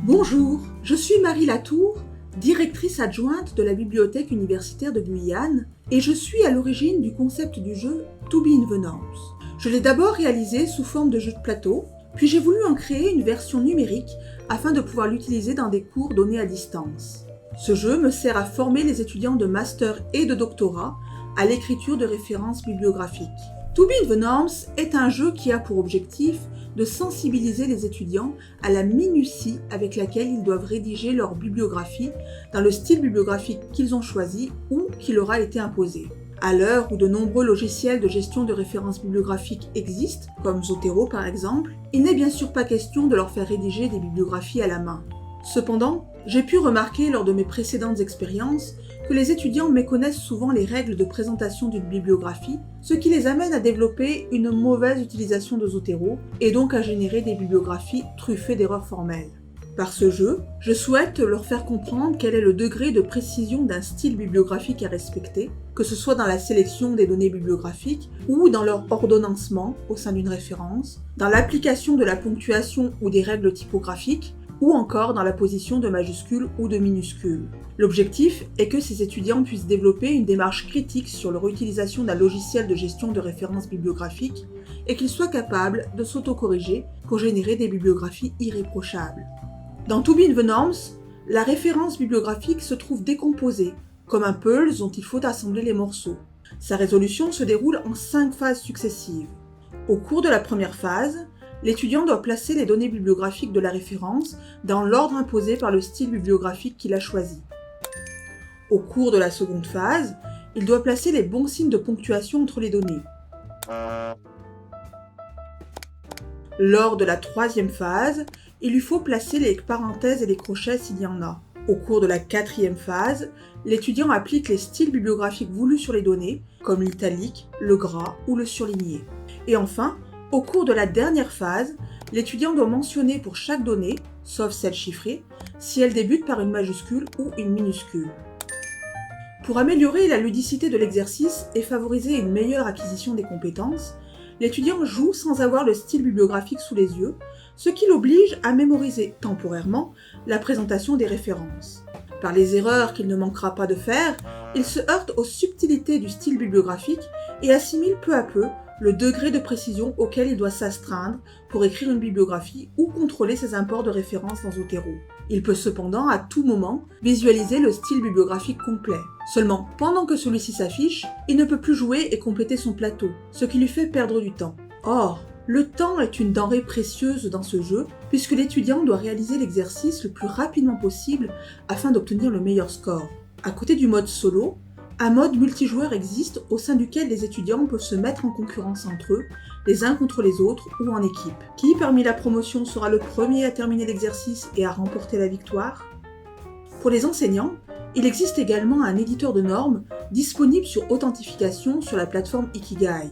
Bonjour, je suis Marie Latour, directrice adjointe de la Bibliothèque universitaire de Guyane et je suis à l'origine du concept du jeu To Be in the Norms. Je l'ai d'abord réalisé sous forme de jeu de plateau, puis j'ai voulu en créer une version numérique afin de pouvoir l'utiliser dans des cours donnés à distance. Ce jeu me sert à former les étudiants de master et de doctorat à l'écriture de références bibliographiques. To Be in the Norms est un jeu qui a pour objectif de sensibiliser les étudiants à la minutie avec laquelle ils doivent rédiger leur bibliographie dans le style bibliographique qu'ils ont choisi ou qui leur a été imposé. À l'heure où de nombreux logiciels de gestion de références bibliographiques existent, comme Zotero par exemple, il n'est bien sûr pas question de leur faire rédiger des bibliographies à la main. Cependant, j'ai pu remarquer lors de mes précédentes expériences que les étudiants méconnaissent souvent les règles de présentation d'une bibliographie, ce qui les amène à développer une mauvaise utilisation de Zotero et donc à générer des bibliographies truffées d'erreurs formelles. Par ce jeu, je souhaite leur faire comprendre quel est le degré de précision d'un style bibliographique à respecter, que ce soit dans la sélection des données bibliographiques ou dans leur ordonnancement au sein d'une référence, dans l'application de la ponctuation ou des règles typographiques, ou encore dans la position de majuscules ou de minuscules. L'objectif est que ces étudiants puissent développer une démarche critique sur leur utilisation d'un logiciel de gestion de références bibliographiques et qu'ils soient capables de s'autocorriger pour générer des bibliographies irréprochables. Dans To Be in the Norms, la référence bibliographique se trouve décomposée, comme un puzzle dont il faut assembler les morceaux. Sa résolution se déroule en 5 phases successives. Au cours de la première phase, l'étudiant doit placer les données bibliographiques de la référence dans l'ordre imposé par le style bibliographique qu'il a choisi. Au cours de la seconde phase, il doit placer les bons signes de ponctuation entre les données. Lors de la troisième phase, il lui faut placer les parenthèses et les crochets s'il y en a. Au cours de la quatrième phase, l'étudiant applique les styles bibliographiques voulus sur les données, comme l'italique, le gras ou le surligné. Et enfin, au cours de la dernière phase, l'étudiant doit mentionner pour chaque donnée, sauf celle chiffrée, si elle débute par une majuscule ou une minuscule. Pour améliorer la ludicité de l'exercice et favoriser une meilleure acquisition des compétences, l'étudiant joue sans avoir le style bibliographique sous les yeux, ce qui l'oblige à mémoriser temporairement la présentation des références. Par les erreurs qu'il ne manquera pas de faire, il se heurte aux subtilités du style bibliographique et assimile peu à peu le degré de précision auquel il doit s'astreindre pour écrire une bibliographie ou contrôler ses imports de références dans Zotero. Il peut cependant à tout moment visualiser le style bibliographique complet. Seulement, pendant que celui-ci s'affiche, il ne peut plus jouer et compléter son plateau, ce qui lui fait perdre du temps. Or, le temps est une denrée précieuse dans ce jeu, puisque l'étudiant doit réaliser l'exercice le plus rapidement possible afin d'obtenir le meilleur score. À côté du mode solo, un mode multijoueur existe au sein duquel les étudiants peuvent se mettre en concurrence entre eux, les uns contre les autres ou en équipe. Qui parmi la promotion sera le premier à terminer l'exercice et à remporter la victoire ? Pour les enseignants, il existe également un éditeur de normes disponible sur authentification sur la plateforme Ikigai.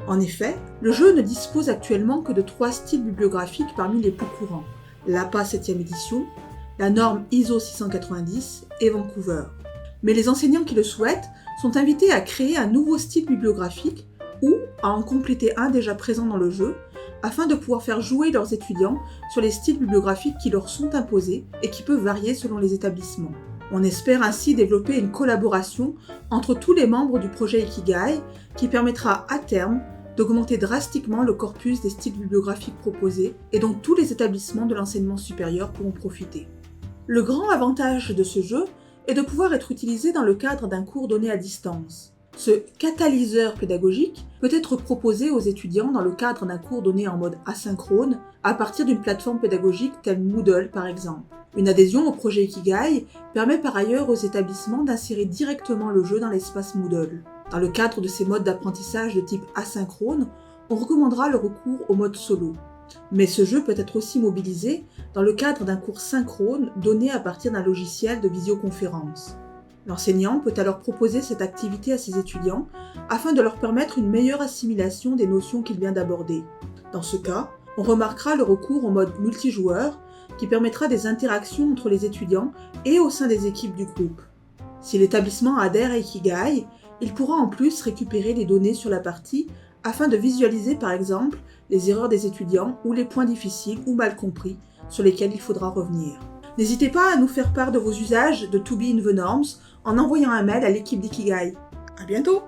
En effet, le jeu ne dispose actuellement que de 3 styles bibliographiques parmi les plus courants, l'APA 7e édition, la norme ISO 690 et Vancouver. Mais les enseignants qui le souhaitent sont invités à créer un nouveau style bibliographique ou à en compléter un déjà présent dans le jeu, afin de pouvoir faire jouer leurs étudiants sur les styles bibliographiques qui leur sont imposés et qui peuvent varier selon les établissements. On espère ainsi développer une collaboration entre tous les membres du projet Ikigai qui permettra à terme d'augmenter drastiquement le corpus des styles bibliographiques proposés et dont tous les établissements de l'enseignement supérieur pourront profiter. Le grand avantage de ce jeu est de pouvoir être utilisé dans le cadre d'un cours donné à distance. Ce catalyseur pédagogique peut être proposé aux étudiants dans le cadre d'un cours donné en mode asynchrone à partir d'une plateforme pédagogique telle Moodle par exemple. Une adhésion au projet Ikigai permet par ailleurs aux établissements d'insérer directement le jeu dans l'espace Moodle. Dans le cadre de ces modes d'apprentissage de type asynchrone, on recommandera le recours au mode solo. Mais ce jeu peut être aussi mobilisé dans le cadre d'un cours synchrone donné à partir d'un logiciel de visioconférence. L'enseignant peut alors proposer cette activité à ses étudiants afin de leur permettre une meilleure assimilation des notions qu'il vient d'aborder. Dans ce cas, on remarquera le recours au mode multijoueur qui permettra des interactions entre les étudiants et au sein des équipes du groupe. Si l'établissement adhère à Ikigai, il pourra en plus récupérer les données sur la partie afin de visualiser par exemple les erreurs des étudiants ou les points difficiles ou mal compris sur lesquels il faudra revenir. N'hésitez pas à nous faire part de vos usages de To Be in the Norms en envoyant un mail à l'équipe d'Ikigai. À bientôt!